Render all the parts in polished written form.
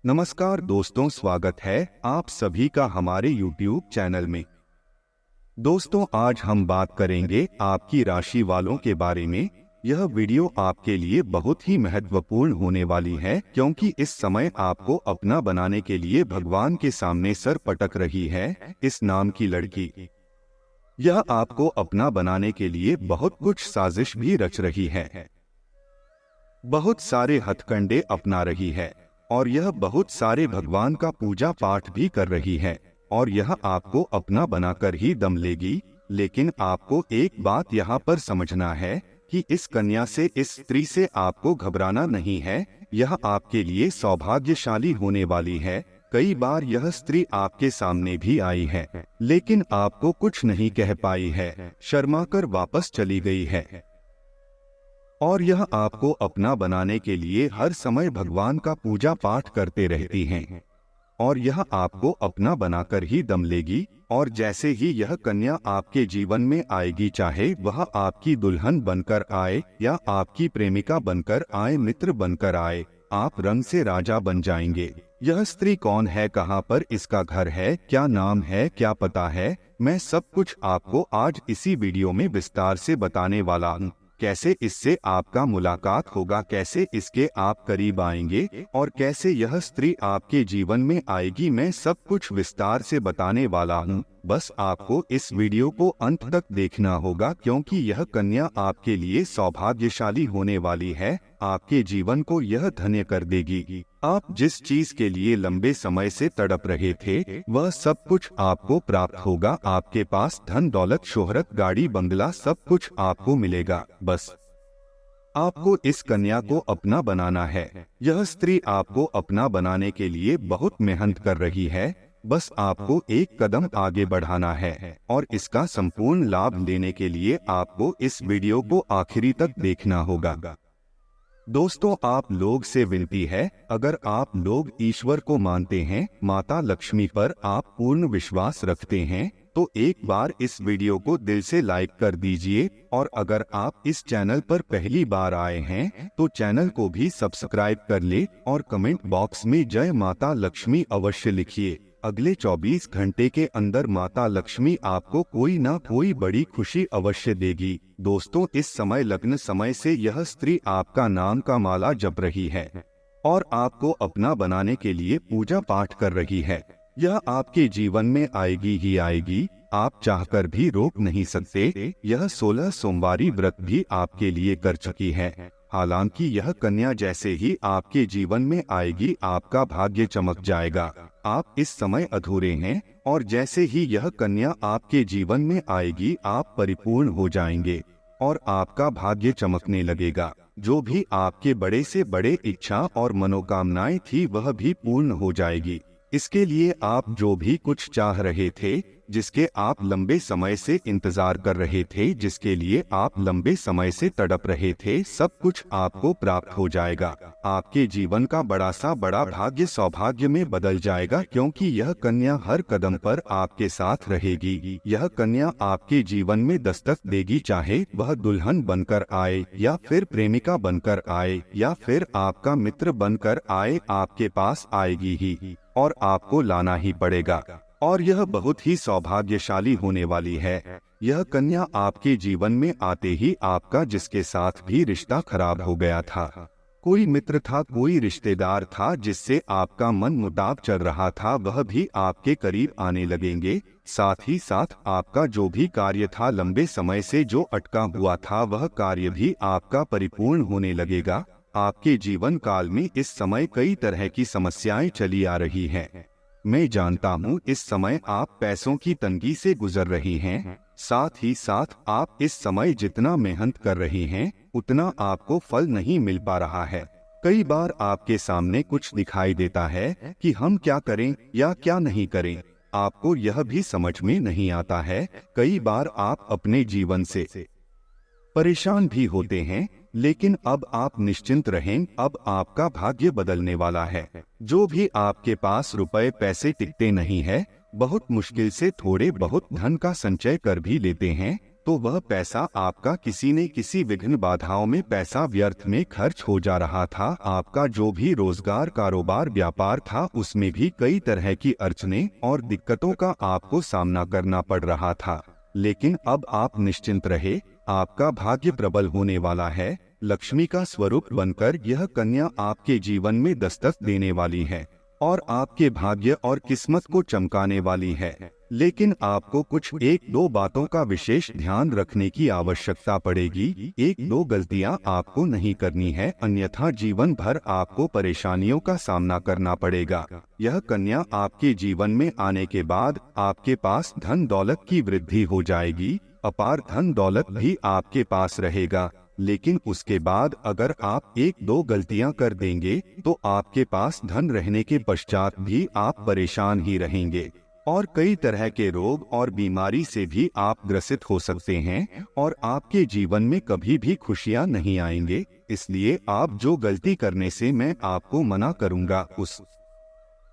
नमस्कार दोस्तों, स्वागत है आप सभी का हमारे YouTube चैनल में। दोस्तों, आज हम बात करेंगे आपकी राशि वालों के बारे में। यह वीडियो आपके लिए बहुत ही महत्वपूर्ण होने वाली है, क्योंकि इस समय आपको अपना बनाने के लिए भगवान के सामने सर पटक रही है इस नाम की लड़की। यह आपको अपना बनाने के लिए बहुत कुछ साजिश भी रच रही है, बहुत सारे हथकंडे अपना रही है और यह बहुत सारे भगवान का पूजा पाठ भी कर रही है और यह आपको अपना बनाकर ही दम लेगी। लेकिन आपको एक बात यहाँ पर समझना है कि इस कन्या से, इस स्त्री से आपको घबराना नहीं है। यह आपके लिए सौभाग्यशाली होने वाली है। कई बार यह स्त्री आपके सामने भी आई है, लेकिन आपको कुछ नहीं कह पाई है, शर्मा कर वापस चली गई है। और यह आपको अपना बनाने के लिए हर समय भगवान का पूजा पाठ करते रहती हैं और यह आपको अपना बनाकर ही दम लेगी। और जैसे ही यह कन्या आपके जीवन में आएगी, चाहे वह आपकी दुल्हन बनकर आए या आपकी प्रेमिका बनकर आए, मित्र बनकर आए, आप रंग से राजा बन जाएंगे। यह स्त्री कौन है, कहाँ पर इसका घर है, क्या नाम है, क्या पता है, मैं सब कुछ आपको आज इसी वीडियो में विस्तार से बताने वाला हूँ। कैसे इससे आपका मुलाकात होगा, कैसे इसके आप करीब आएंगे और कैसे यह स्त्री आपके जीवन में आएगी, मैं सब कुछ विस्तार से बताने वाला हूँ। बस आपको इस वीडियो को अंत तक देखना होगा, क्योंकि यह कन्या आपके लिए सौभाग्यशाली होने वाली है। आपके जीवन को यह धन्य कर देगी। आप जिस चीज के लिए लंबे समय से तड़प रहे थे, वह सब कुछ आपको प्राप्त होगा। आपके पास धन दौलत, शोहरत, गाड़ी, बंगला, सब कुछ आपको मिलेगा। बस आपको इस कन्या को अपना बनाना है। यह स्त्री आपको अपना बनाने के लिए बहुत मेहनत कर रही है। बस आपको एक कदम आगे बढ़ाना है और इसका संपूर्ण लाभ लेने के लिए आपको इस वीडियो को आखिरी तक देखना होगा। दोस्तों, आप लोग से विनती है, अगर आप लोग ईश्वर को मानते हैं, माता लक्ष्मी पर आप पूर्ण विश्वास रखते हैं, तो एक बार इस वीडियो को दिल से लाइक कर दीजिए। और अगर आप इस चैनल पर पहली बार आए हैं तो चैनल को भी सब्सक्राइब कर ले और कमेंट बॉक्स में जय माता लक्ष्मी अवश्य लिखिए। अगले 24 घंटे के अंदर माता लक्ष्मी आपको कोई ना कोई बड़ी खुशी अवश्य देगी। दोस्तों, इस समय लग्न समय से यह स्त्री आपका नाम का माला जप रही है और आपको अपना बनाने के लिए पूजा पाठ कर रही है। यह आपके जीवन में आएगी ही आएगी, आप चाहकर भी रोक नहीं सकते। यह 16 सोमवारी व्रत भी आपके लिए कर चुकी है। हालांकि यह कन्या जैसे ही आपके जीवन में आएगी, आपका भाग्य चमक जाएगा। आप इस समय अधूरे हैं और जैसे ही यह कन्या आपके जीवन में आएगी, आप परिपूर्ण हो जाएंगे और आपका भाग्य चमकने लगेगा। जो भी आपके बड़े से बड़े इच्छा और मनोकामनाएं थी, वह भी पूर्ण हो जाएगी। इसके लिए आप जो भी कुछ चाह रहे थे, जिसके आप लंबे समय से इंतजार कर रहे थे, जिसके लिए आप लंबे समय से तड़प रहे थे, सब कुछ आपको प्राप्त हो जाएगा। आपके जीवन का बड़ा सा बड़ा भाग्य सौभाग्य में बदल जाएगा, क्योंकि यह कन्या हर कदम पर आपके साथ रहेगी। यह कन्या आपके जीवन में दस्तक देगी, चाहे वह दुल्हन बनकर आए या फिर प्रेमिका बनकर आए या फिर आपका मित्र बनकर आए, आपके पास आएगी ही और आपको लाना ही पड़ेगा। और यह बहुत ही सौभाग्यशाली होने वाली है। यह कन्या आपके जीवन में आते ही आपका जिसके साथ भी रिश्ता खराब हो गया था, कोई मित्र था, कोई रिश्तेदार था जिससे आपका मन मुटाव चल रहा था, वह भी आपके करीब आने लगेंगे। साथ ही साथ आपका जो भी कार्य था, लंबे समय से जो अटका हुआ था, वह कार्य भी आपका परिपूर्ण होने लगेगा। आपके जीवन काल में इस समय कई तरह की समस्याएं चली आ रही हैं। मैं जानता हूँ इस समय आप पैसों की तंगी से गुजर रही हैं। साथ ही साथ आप इस समय जितना मेहनत कर रही हैं, उतना आपको फल नहीं मिल पा रहा है। कई बार आपके सामने कुछ दिखाई देता है कि हम क्या करें या क्या नहीं करें, आपको यह भी समझ में नहीं आता है। कई बार आप अपने जीवन से परेशान भी होते हैं, लेकिन अब आप निश्चिंत रहें, अब आपका भाग्य बदलने वाला है। जो भी आपके पास रुपए पैसे टिकते नहीं है, बहुत मुश्किल से थोड़े बहुत धन का संचय कर भी लेते हैं, तो वह पैसा आपका किसी न किसी विघ्न बाधाओं में पैसा व्यर्थ में खर्च हो जा रहा था। आपका जो भी रोजगार, कारोबार, व्यापार था उसमें भी कई तरह की अड़चनें और दिक्कतों का आपको सामना करना पड़ रहा था। लेकिन अब आप निश्चिंत रहे, आपका भाग्य प्रबल होने वाला है। लक्ष्मी का स्वरूप बनकर यह कन्या आपके जीवन में दस्तक देने वाली है और आपके भाग्य और किस्मत को चमकाने वाली है। लेकिन आपको कुछ एक दो बातों का विशेष ध्यान रखने की आवश्यकता पड़ेगी। एक दो गलतियां आपको नहीं करनी है, अन्यथा जीवन भर आपको परेशानियों का सामना करना पड़ेगा। यह कन्या आपके जीवन में आने के बाद आपके पास धन दौलत की वृद्धि हो जाएगी। अपार धन दौलत भी आपके पास रहेगा। लेकिन उसके बाद अगर आप एक दो गलतियां कर देंगे तो आपके पास धन रहने के पश्चात भी आप परेशान ही रहेंगे और कई तरह के रोग और बीमारी से भी आप ग्रसित हो सकते हैं और आपके जीवन में कभी भी खुशियां नहीं आएंगे। इसलिए आप जो गलती करने से मैं आपको मना करूंगा, उस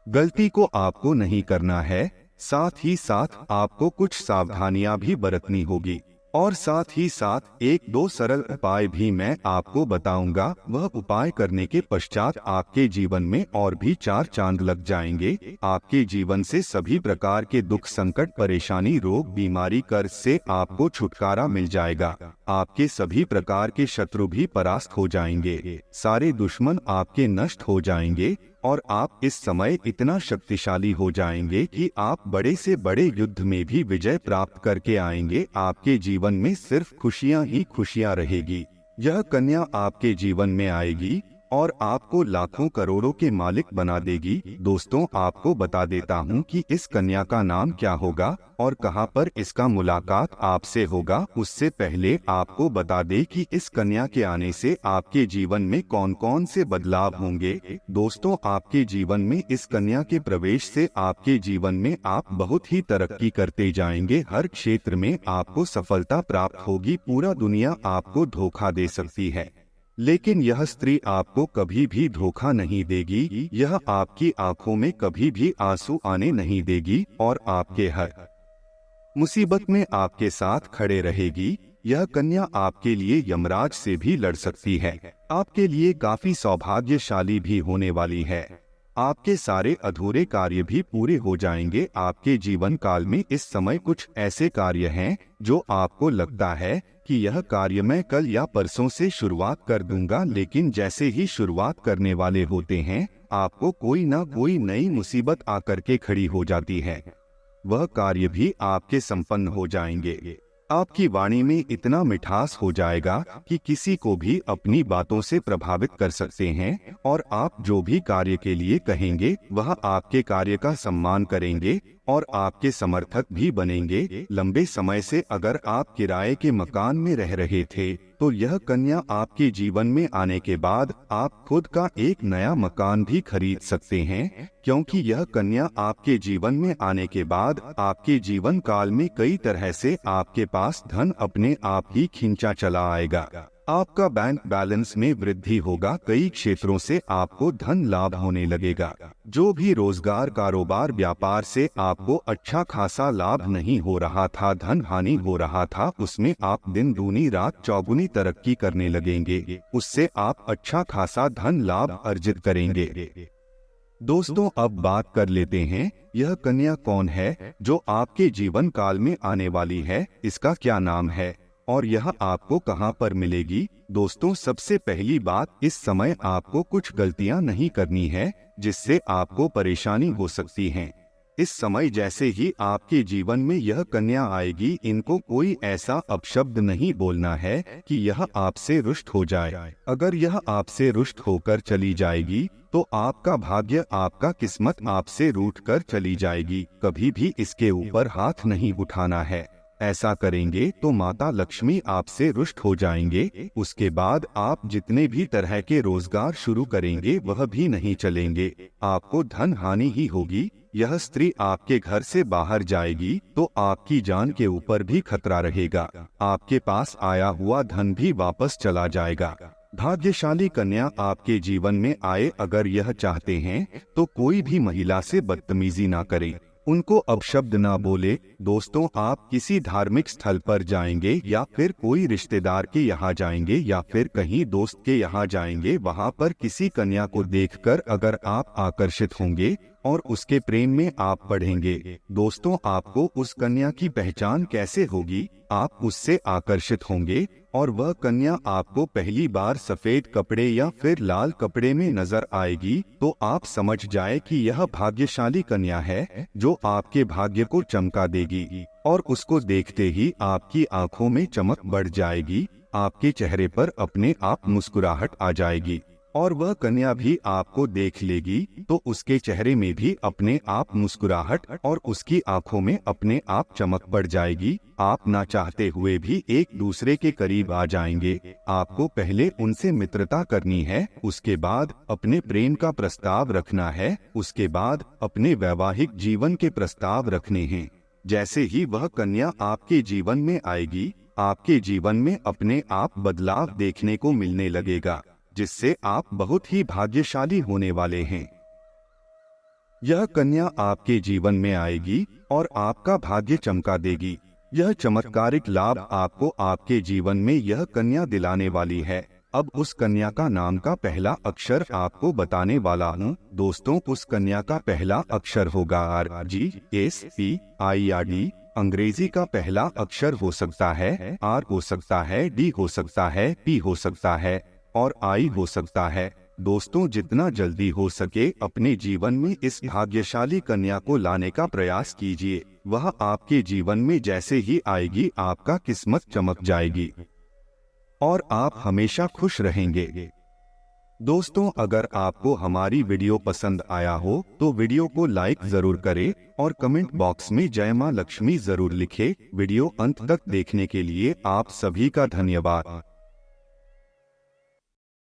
गलती को आपको नहीं करना है। साथ ही साथ आपको कुछ सावधानियां भी बरतनी होगी और साथ ही साथ एक दो सरल उपाय भी मैं आपको बताऊंगा। वह उपाय करने के पश्चात आपके जीवन में और भी चार चांद लग जाएंगे। आपके जीवन से सभी प्रकार के दुख, संकट, परेशानी, रोग, बीमारी, कर्ज से आपको छुटकारा मिल जाएगा। आपके सभी प्रकार के शत्रु भी परास्त हो जाएंगे, सारे दुश्मन आपके नष्ट हो जाएंगे और आप इस समय इतना शक्तिशाली हो जाएंगे कि आप बड़े से बड़े युद्ध में भी विजय प्राप्त करके आएंगे। आपके जीवन में सिर्फ खुशियां ही खुशियां रहेगी। यह कन्या आपके जीवन में आएगी और आपको लाखों करोड़ों के मालिक बना देगी। दोस्तों, आपको बता देता हूँ कि इस कन्या का नाम क्या होगा और कहाँ पर इसका मुलाकात आपसे होगा। उससे पहले आपको बता दे कि इस कन्या के आने से आपके जीवन में कौन कौन से बदलाव होंगे। दोस्तों, आपके जीवन में इस कन्या के प्रवेश से आपके जीवन में आप बहुत ही तरक्की करते जाएंगे। हर क्षेत्र में आपको सफलता प्राप्त होगी। पूरा दुनिया आपको धोखा दे सकती है, लेकिन यह स्त्री आपको कभी भी धोखा नहीं देगी। यह आपकी आंखों में कभी भी आंसू आने नहीं देगी और आपके हर मुसीबत में आपके साथ खड़े रहेगी। यह कन्या आपके लिए यमराज से भी लड़ सकती है। आपके लिए काफी सौभाग्यशाली भी होने वाली है। आपके सारे अधूरे कार्य भी पूरे हो जाएंगे। आपके जीवन काल में इस समय कुछ ऐसे कार्य हैं जो आपको लगता है कि यह कार्य मैं कल या परसों से शुरुआत कर दूंगा, लेकिन जैसे ही शुरुआत करने वाले होते हैं आपको कोई ना कोई नई मुसीबत आकर के खड़ी हो जाती है। वह कार्य भी आपके संपन्न हो जाएंगे। आपकी वाणी में इतना मिठास हो जाएगा कि किसी को भी अपनी बातों से प्रभावित कर सकते हैं और आप जो भी कार्य के लिए कहेंगे वह आपके कार्य का सम्मान करेंगे और आपके समर्थक भी बनेंगे। लंबे समय से अगर आप किराए के मकान में रह रहे थे तो यह कन्या आपके जीवन में आने के बाद आप खुद का एक नया मकान भी खरीद सकते हैं, क्योंकि यह कन्या आपके जीवन में आने के बाद आपके जीवन काल में कई तरह से आपके पास धन अपने आप ही खींचा चला आएगा। आपका बैंक बैलेंस में वृद्धि होगा। कई क्षेत्रों से आपको धन लाभ होने लगेगा। जो भी रोजगार, कारोबार, व्यापार से आपको अच्छा खासा लाभ नहीं हो रहा था, धन हानि हो रहा था, उसमें आप दिन दूनी रात चौगुनी तरक्की करने लगेंगे। उससे आप अच्छा खासा धन लाभ अर्जित करेंगे। दोस्तों, अब बात कर लेते हैं यह कन्या कौन है जो आपके जीवन काल में आने वाली है, इसका क्या नाम है और यह आपको कहां पर मिलेगी। दोस्तों, सबसे पहली बात, इस समय आपको कुछ गलतियां नहीं करनी है जिससे आपको परेशानी हो सकती है। इस समय जैसे ही आपके जीवन में यह कन्या आएगी, इनको कोई ऐसा अपशब्द नहीं बोलना है कि यह आपसे रुष्ट हो जाए। अगर यह आपसे रुष्ट होकर चली जाएगी तो आपका भाग्य, आपका किस्मत आपसे रूठ कर चली जाएगी। कभी भी इसके ऊपर हाथ नहीं उठाना है। ऐसा करेंगे तो माता लक्ष्मी आपसे रुष्ट हो जाएंगे। उसके बाद आप जितने भी तरह के रोजगार शुरू करेंगे वह भी नहीं चलेंगे। आपको धन हानि ही होगी। यह स्त्री आपके घर से बाहर जाएगी तो आपकी जान के ऊपर भी खतरा रहेगा। आपके पास आया हुआ धन भी वापस चला जाएगा। भाग्यशाली कन्या आपके जीवन में आए, अगर यह चाहते हैं तो कोई भी महिला से बदतमीजी ना करें। उनको अपशब्द ना बोले। दोस्तों, आप किसी धार्मिक स्थल पर जाएंगे या फिर कोई रिश्तेदार के यहाँ जाएंगे या फिर कहीं दोस्त के यहाँ जाएंगे, वहाँ पर किसी कन्या को देखकर अगर आप आकर्षित होंगे और उसके प्रेम में आप पड़ेंगे, दोस्तों आपको उस कन्या की पहचान कैसे होगी? आप उससे आकर्षित होंगे और वह कन्या आपको पहली बार सफेद कपड़े या फिर लाल कपड़े में नजर आएगी तो आप समझ जाए कि यह भाग्यशाली कन्या है जो आपके भाग्य को चमका देगी और उसको देखते ही आपकी आंखों में चमक बढ़ जाएगी, आपके चेहरे पर अपने आप मुस्कुराहट आ जाएगी और वह कन्या भी आपको देख लेगी तो उसके चेहरे में भी अपने आप मुस्कुराहट और उसकी आंखों में अपने आप चमक बढ़ जाएगी। आप ना चाहते हुए भी एक दूसरे के करीब आ जाएंगे। आपको पहले उनसे मित्रता करनी है, उसके बाद अपने प्रेम का प्रस्ताव रखना है, उसके बाद अपने वैवाहिक जीवन के प्रस्ताव रखने हैं। जैसे ही वह कन्या आपके जीवन में आएगी, आपके जीवन में अपने आप बदलाव देखने को मिलने लगेगा, जिससे आप बहुत ही भाग्यशाली होने वाले हैं। यह कन्या आपके जीवन में आएगी और आपका भाग्य चमका देगी। यह चमत्कारिक लाभ आपको आपके जीवन में यह कन्या दिलाने वाली है। अब उस कन्या का नाम का पहला अक्षर आपको बताने वाला हूँ। दोस्तों, उस कन्या का पहला अक्षर होगा RGSPIRD। अंग्रेजी का पहला अक्षर हो सकता है R, हो सकता है D, हो सकता है P, हो सकता है और I हो सकता है। दोस्तों, जितना जल्दी हो सके अपने जीवन में इस भाग्यशाली कन्या को लाने का प्रयास कीजिए। वह आपके जीवन में जैसे ही आएगी आपका किस्मत चमक जाएगी और आप हमेशा खुश रहेंगे। दोस्तों, अगर आपको हमारी वीडियो पसंद आया हो तो वीडियो को लाइक जरूर करें और कमेंट बॉक्स में जय मां लक्ष्मी जरूर लिखें। वीडियो अंत तक देखने के लिए आप सभी का धन्यवाद।